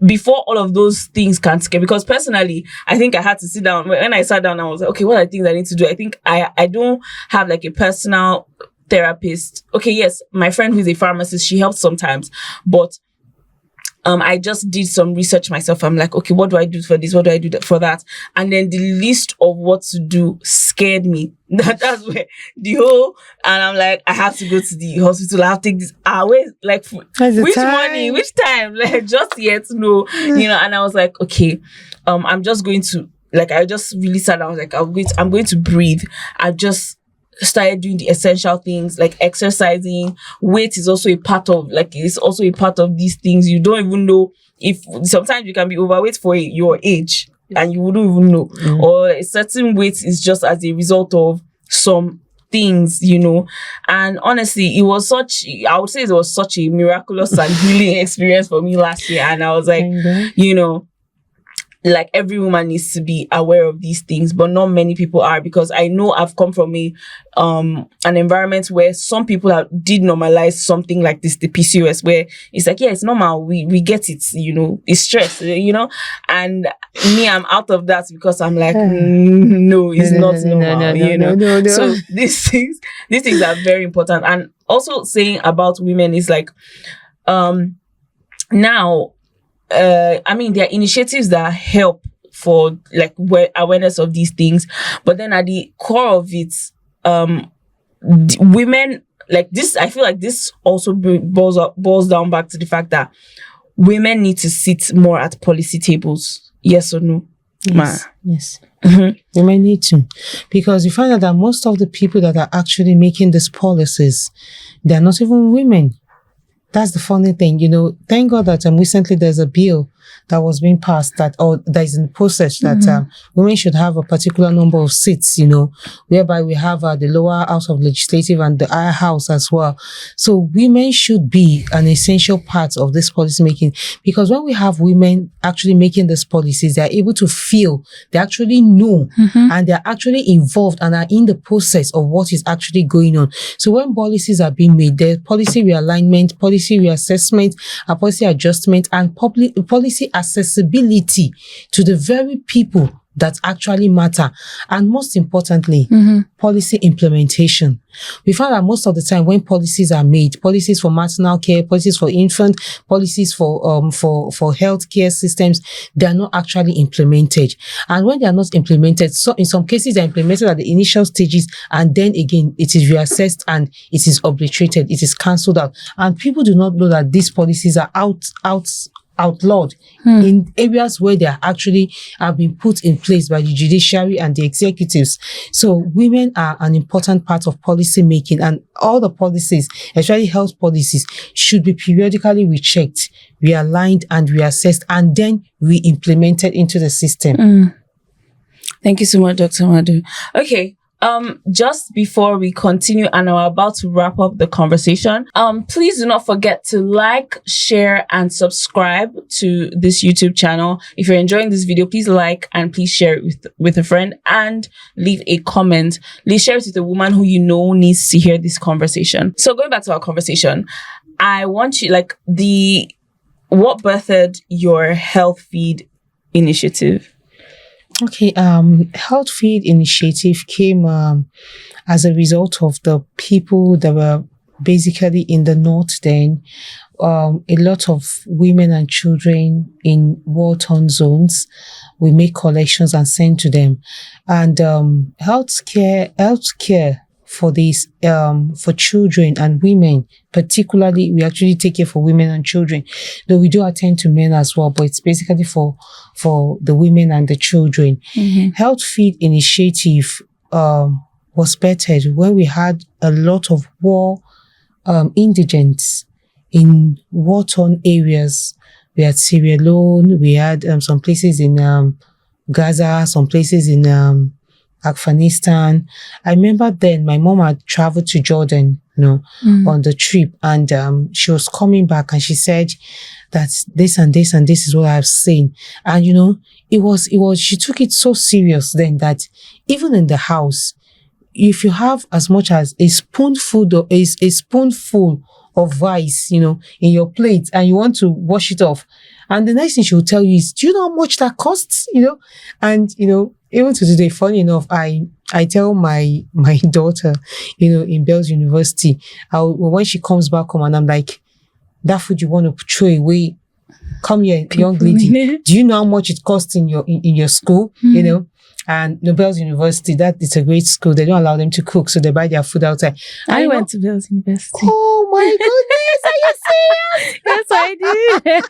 before all of those things can scare, because personally, I think I had to sit down. When I sat down, I was like, okay, what are the things I need to do? I think I don't have like a personal therapist. Okay, yes, my friend who's a pharmacist, she helps sometimes, but I just did some research myself. I'm like, okay, what do I do for this? What do I do for that? And then the list of what to do scared me. That's where and I'm like, I have to go to the hospital. I have to take this. Wait, like, which money? Which time? Like, just yet, no, and I was like, okay, I'm just going to, like, I just really sat down. I was like, I'm going to breathe. I just started doing the essential things like exercising. Weight is also a part of, it's also a part of these things. You don't even know if sometimes you can be overweight for your age and you wouldn't even know, or a certain weight is just as a result of some things, and honestly, I would say it was such a miraculous and healing experience for me last year. And I was like, like, every woman needs to be aware of these things, but not many people are, because I know I've come from an environment where some people did normalize something like this, the PCOS, where it's like, yeah, it's normal, we get it, it's stress, and me, I'm out of that, because I'm like, no, it's not normal, no. So these things are very important. And also saying about women is like, now, I mean, there are initiatives that help for like awareness of these things, but then at the core of it, women, like this, I feel like this also boils down back to the fact that women need to sit more at policy tables. Yes or no? Yes. Mm-hmm. Women need to, because you find out that most of the people that are actually making these policies, they're not even women. That's the funny thing, Thank God that recently there's a bill that was being passed that is in process that women should have a particular number of seats, whereby we have the lower house of legislative and the higher house as well. So women should be an essential part of this policy making, because when we have women actually making these policies, they're able to feel, they actually know, and they're actually involved and are in the process of what is actually going on. So when policies are being made, there's policy realignment, policy reassessment, a policy adjustment, and policy accessibility to the very people that actually matter. And most importantly, policy implementation. We find that most of the time when policies are made, policies for maternal care, policies for infant, policies for healthcare systems, they are not actually implemented. And when they are not implemented, so in some cases they're implemented at the initial stages, and then again it is reassessed and it is obliterated, it is cancelled out. And people do not know that these policies are outlawed in areas where they are actually have been put in place by the judiciary and the executives. So women are an important part of policy making, and all the policies, especially health policies, should be periodically rechecked, realigned and reassessed, and then re-implemented into the system. Thank you so much, Dr. Amadou. Okay. Just before we continue and are about to wrap up the conversation, please do not forget to like, share, and subscribe to this YouTube channel. If you're enjoying this video, please like and please share it with a friend and leave a comment. Please share it with a woman who you know needs to hear this conversation. So going back to our conversation, I want you, what birthed your Health Feed initiative? Okay, Health Feed initiative came as a result of the people that were basically in the north then, a lot of women and children in war-torn zones. We make collections and send to them. And healthcare for these for children and women, particularly, we actually take care for women and children. Though we do attend to men as well, but it's basically for the women and the children. Health Feed Initiative was bettered when we had a lot of war indigents in war-torn areas. We had Sierra Leone, we had some places in Gaza, some places in Afghanistan. I remember then my mom had traveled to Jordan, on the trip, and she was coming back and she said that this and this and this is what I've seen. And it was she took it so serious then that even in the house, if you have as much as a spoonful of rice, in your plate, and you want to wash it off, and the next thing she will tell you is, do you know how much that costs? And even to today, funny enough, I tell my daughter, in Bells University, when she comes back home and I'm like, that food you want to throw away, come here, young lady, do you know how much it costs in your school? And Bells University, that is a great school. They don't allow them to cook, so they buy their food outside. I went to Bells University. Oh my goodness, are you serious? Yes, I did.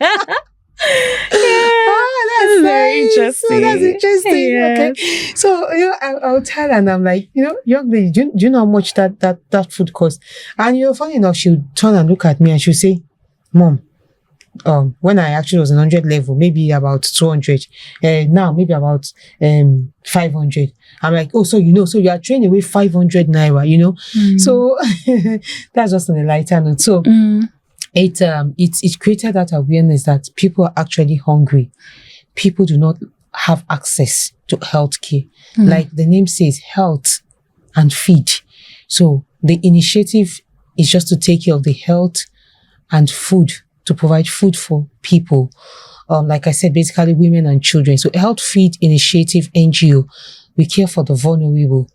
Oh, that's very nice. interesting. So that's interesting. Yes. Okay. So I'll tell her, and I'm like, young lady, do you know how much that food costs? And funny enough, she'll turn and look at me and she'll say, Mom, when I actually was in 100 level, maybe about 200. Now maybe about 500. I'm like, oh, so so you are throwing away 500 naira, So that's just on a lighter note. So it created that awareness that people are actually hungry. People do not have access to healthcare. Like the name says, health and feed. So the initiative is just to take care of the health and food, to provide food for people. Like I said, basically women and children. So Health Feed Initiative NGO, we care for the vulnerable.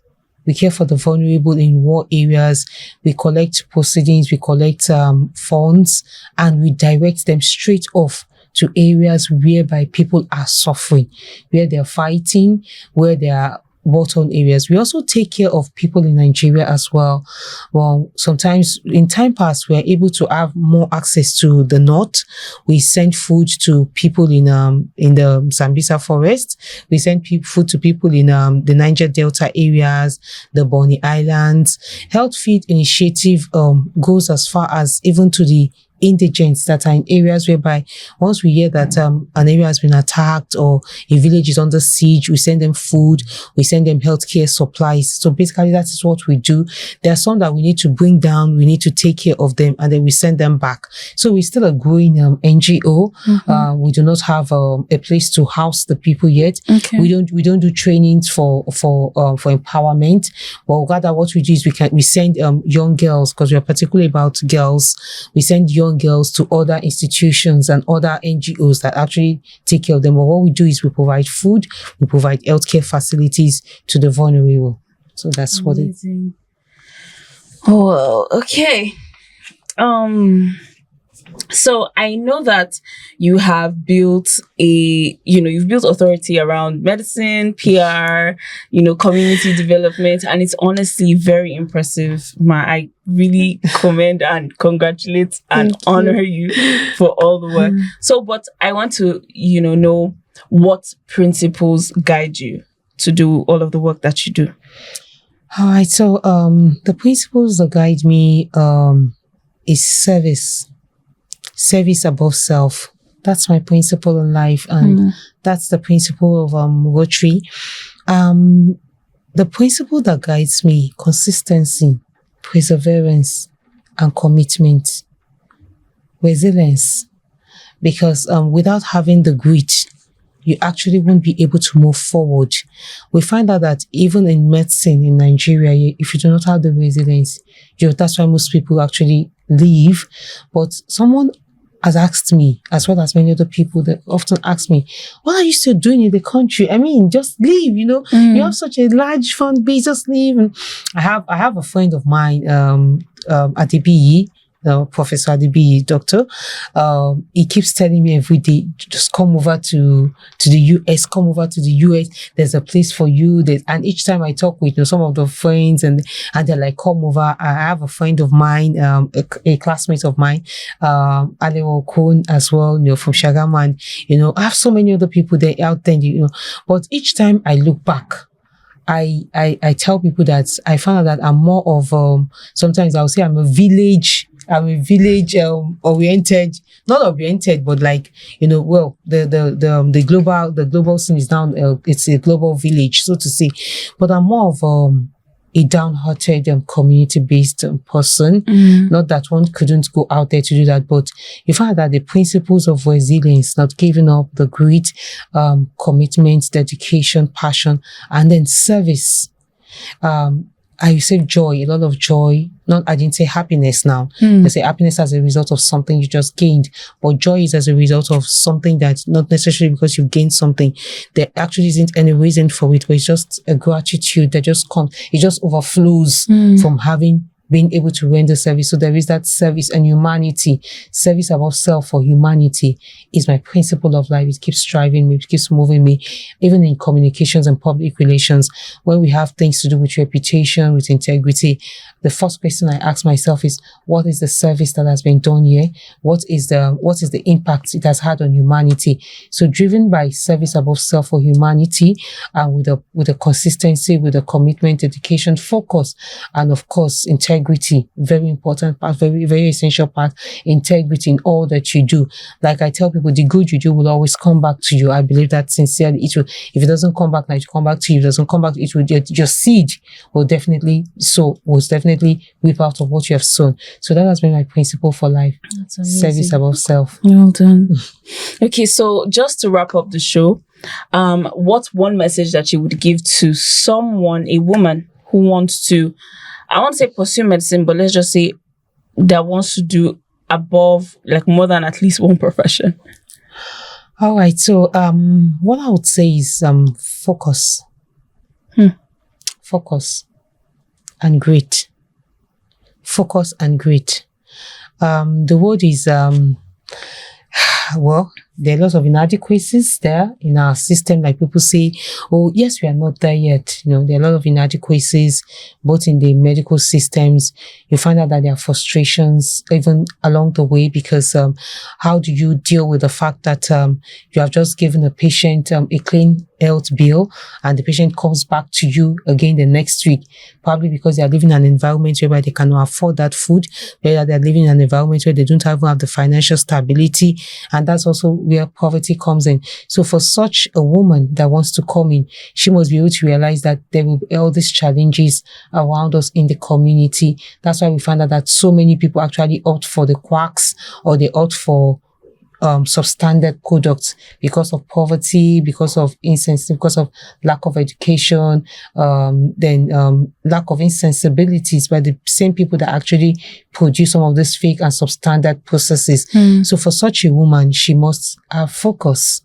We care for the vulnerable in war areas. We collect proceedings, we collect funds, and we direct them straight off to areas whereby people are suffering, where they're fighting, where they are war-torn areas. We also take care of people in Nigeria as well. Well, sometimes in time past, we are able to have more access to the north. We send food to people in the Sambisa forest. We send food to people in the Niger Delta areas, the Bonny Islands. Health Feed Initiative goes as far as even to the indigents that are in areas whereby once we hear that an area has been attacked or a village is under siege, we send them food, we send them healthcare supplies. So basically that is what we do. There are some that we need to bring down, we need to take care of them, and then we send them back. So we're still a growing NGO. We do not have a place to house the people yet. Okay. We don't do trainings for empowerment. Well, rather what we do is we send young girls, because we are particularly about girls. We send young girls to other institutions and other NGOs that actually take care of them. But what we do is we provide food, we provide healthcare facilities to the vulnerable. So that's Amazing. Oh, okay. So I know that you have built you've built authority around medicine, PR, community development, and it's honestly very impressive. I really commend and congratulate and honor you for all the work. So, but I want to, know what principles guide you to do all of the work that you do. All right. So, the principles that guide me is service. Service above self. That's my principle in life, and that's the principle of Rotary. The principle that guides me: consistency, perseverance, and commitment. Resilience, because without having the grit, you actually won't be able to move forward. We find out that even in medicine in Nigeria, if you do not have the resilience, that's why most people actually leave. But someone has asked me, as well as many other people that often ask me, what are you still doing in the country? I mean, just leave, you have such a large fan base, just leave. And I have a friend of mine at the BE, Professor Adibi, doctor, he keeps telling me every day, just come over to the US, come over to the US. There's a place for you. And each time I talk with some of the friends, and they're like, come over. I have a friend of mine, a classmate of mine, Alewo Kun as well, from Shagaman. I have so many other people there out there, but each time I look back, I tell people that I found out that I'm more of, sometimes I'll say I'm a village oriented, not oriented, but like, well, the global scene is down, it's a global village, so to say, but I'm more of, a downhearted community-based person. Not that one couldn't go out there to do that, but you find that the principles of resilience, not giving up, the grit, commitment, dedication, passion, and then service. I say joy, a lot of joy. I didn't say happiness now. I say happiness as a result of something you just gained, but joy is as a result of something that's not necessarily because you gained something. There actually isn't any reason for it, but it's just a gratitude that just comes. It just overflows from being able to render service. So there is that service and humanity. Service above self for humanity is my principle of life. It keeps driving me, it keeps moving me. Even in communications and public relations, when we have things to do with reputation, with integrity, the first question I ask myself is, what is the service that has been done here? What is the impact it has had on humanity? So driven by service above self for humanity, and with a consistency, with a commitment, dedication, focus, and of course, integrity, very important part, very, very essential part, integrity in all that you do. Like I tell people, the good you do will always come back to you. I believe that sincerely. If it doesn't come back, like, it come back to you. If it doesn't come back, your seed will definitely reap out of what you have sown. So that has been my principle for life. Service above self. Well done. Okay, so just to wrap up the show, what's one message that you would give to someone, a woman who wants to, I won't say pursue medicine, but let's just say that wants to do above, like, more than at least one profession? All right. So what I would say is focus. Focus and grit. Focus and grit. The word is well, there are lots of inadequacies there in our system. Like people say, oh, yes, we are not there yet. There are a lot of inadequacies, both in the medical systems. You find out that there are frustrations even along the way, because how do you deal with the fact that you have just given a patient a clean health bill, and the patient comes back to you again the next week, probably because they are living in an environment whereby they cannot afford that food, where they are living in an environment where they don't even have the financial stability, and that's also where poverty comes in. So for such a woman that wants to come in, she must be able to realize that there will be all these challenges around us in the community. That's why we find out that so many people actually opt for the quacks, or they opt for substandard products because of poverty, because of insensitivity, because of lack of education, lack of insensibilities by the same people that actually produce some of these fake and substandard processes. So for such a woman, she must have focus,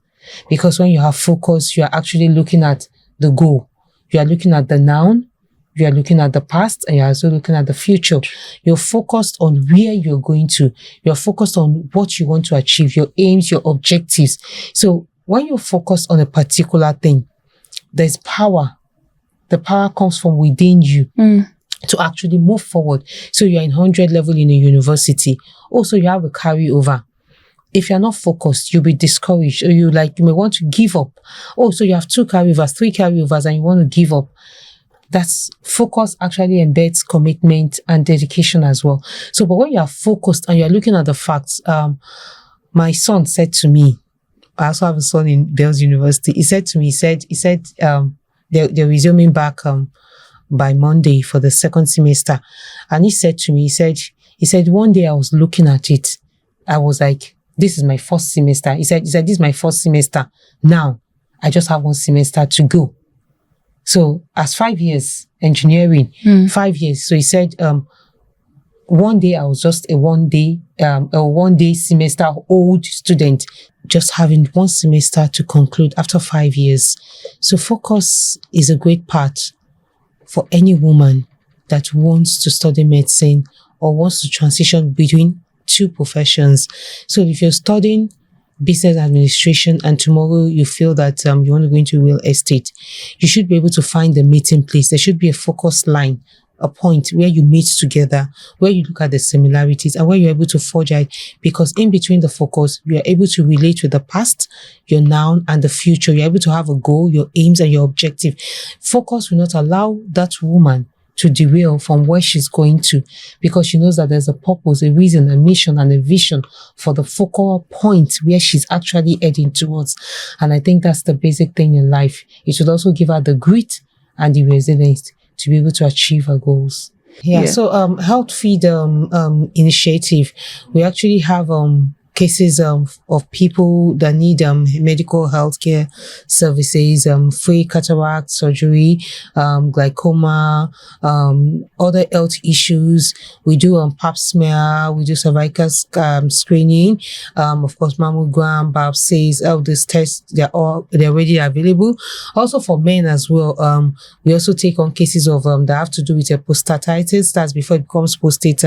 because when you have focus, you are actually looking at the goal. You are looking at the noun, you are looking at the past, and you're also looking at the future. You're focused on where you're going to. You're focused on what you want to achieve, your aims, your objectives. So when you're focused on a particular thing, there's power. The power comes from within you to actually move forward. So you're in 100 level in a university. Also, you have a carryover. If you're not focused, you'll be discouraged, or you may want to give up. Oh, so you have 2 carryovers, 3 carryovers, and you want to give up. That's focus actually embeds commitment and dedication as well. So, but when you are focused and you're looking at the facts, my son said to me, I also have a son in Bells University. He said to me, they're resuming back by Monday for the second semester. And he said to me, he said, one day I was looking at it. I was like, this is my first semester. He said, this is my first semester. Now, I just have 1 semester to go. So as 5 years engineering, 5 years. So he said, one day I was just a one day semester old student, just having 1 semester to conclude after 5 years. So focus is a great part for any woman that wants to study medicine or wants to transition between two professions. So if you're studying business administration and tomorrow you feel that you want to go into real estate, you should be able to find the meeting place. There should be a focus line, a point where you meet together, where you look at the similarities and where you're able to forge out, because in between the focus, you are able to relate with the past, your now, and the future. You're able to have a goal, your aims, and your objective. Focus will not allow that woman to derail from where she's going to, because she knows that there's a purpose, a reason, a mission, and a vision for the focal point where she's actually heading towards. And I think that's the basic thing in life. It should also give her the grit and the resilience to be able to achieve her goals. Yeah. So Health Feed initiative, we actually have cases of people that need medical healthcare services, free cataract surgery, glaucoma, other health issues. We do pap smear, we do cervical screening, of course mammogram, biopsies, all these tests, they're already available. Also for men as well, we also take on cases of that have to do with prostatitis. That's before it becomes prostate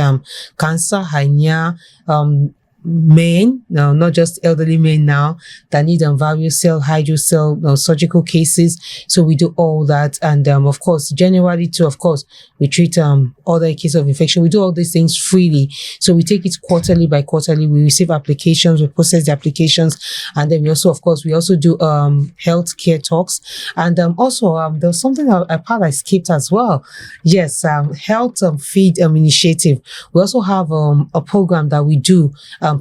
cancer, hernia, men, no, not just elderly men now, that need variocell, hydrocell, surgical cases. So we do all that. And of course, generally too, of course, we treat other cases of infection. We do all these things freely. So we take it quarterly by quarterly. We receive applications, we process the applications, and then we also, of course, we also do healthcare talks. And also there's something I skipped as well. Yes, Health Feed initiative. We also have a program that we do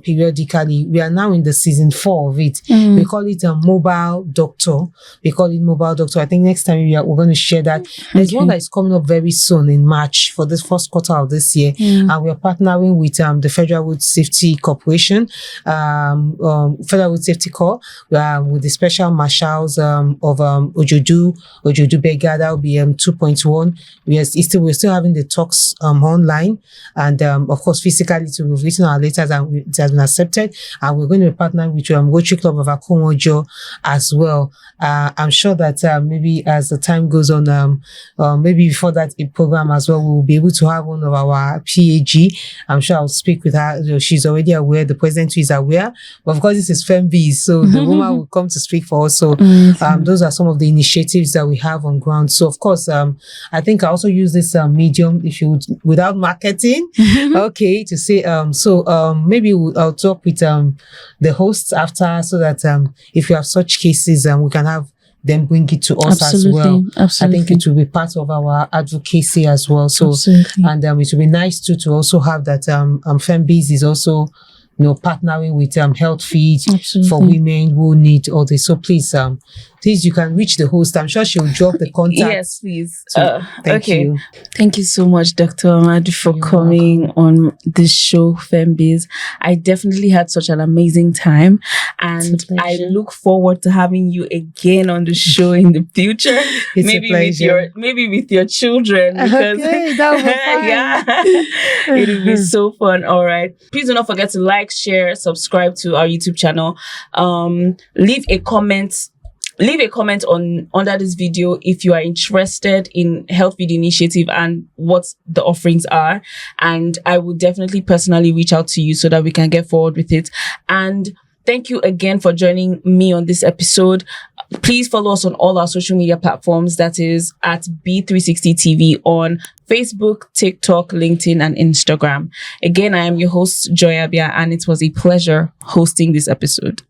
periodically. We are now in the season 4 of it. We call it a mobile doctor. We call it mobile doctor. I think next time we're going to share that. There's one that is coming up very soon in March for this first quarter of this year, and we are partnering with the Federal Road Safety Corporation, Federal Road Safety Corps, with the special marshals of Ojodu Bega. That will be 2.1. We're still having the talks online, and of course physically too. We've written our letters and it has been accepted, and we're going to partner with Rotary Club of Akomojo as well. I'm sure that maybe as the time goes on, maybe before that program as well, we will be able to have one of our PAG. I'm sure I'll speak with her. She's already aware. The president is aware. But of course, this is FEMBs, so the woman will come to speak for us. So those are some of the initiatives that we have on ground. So of course, I think I also use this medium, if you would, without marketing, okay, to say maybe I'll talk with the hosts after, so that if you have such cases, we can have them bring it to us as well. Absolutely. I think it will be part of our advocacy as well. So, and it will be nice to also have that FEMBs is also, partnering with Health Feed for women who need all this. So please, you can reach the host. I'm sure she'll drop the contact. Yes, please. So, thank you. Thank you so much, Dr. Ahmad, for coming on this show, FEMBs. I definitely had such an amazing time, and I look forward to having you again on the show in the future. Maybe with your children, because that would be fun. It would be so fun. All right. Please do not forget to like, share, subscribe to our YouTube channel. Leave a comment on under this video if you are interested in Health Feed Initiative and what the offerings are, and I will definitely personally reach out to you so that we can get forward with it. And thank you again for joining me on this episode. Please follow us on all our social media platforms. That is at B360 TV on Facebook, TikTok, LinkedIn, and Instagram. Again, I am your host, Joy Abia, and it was a pleasure hosting this episode.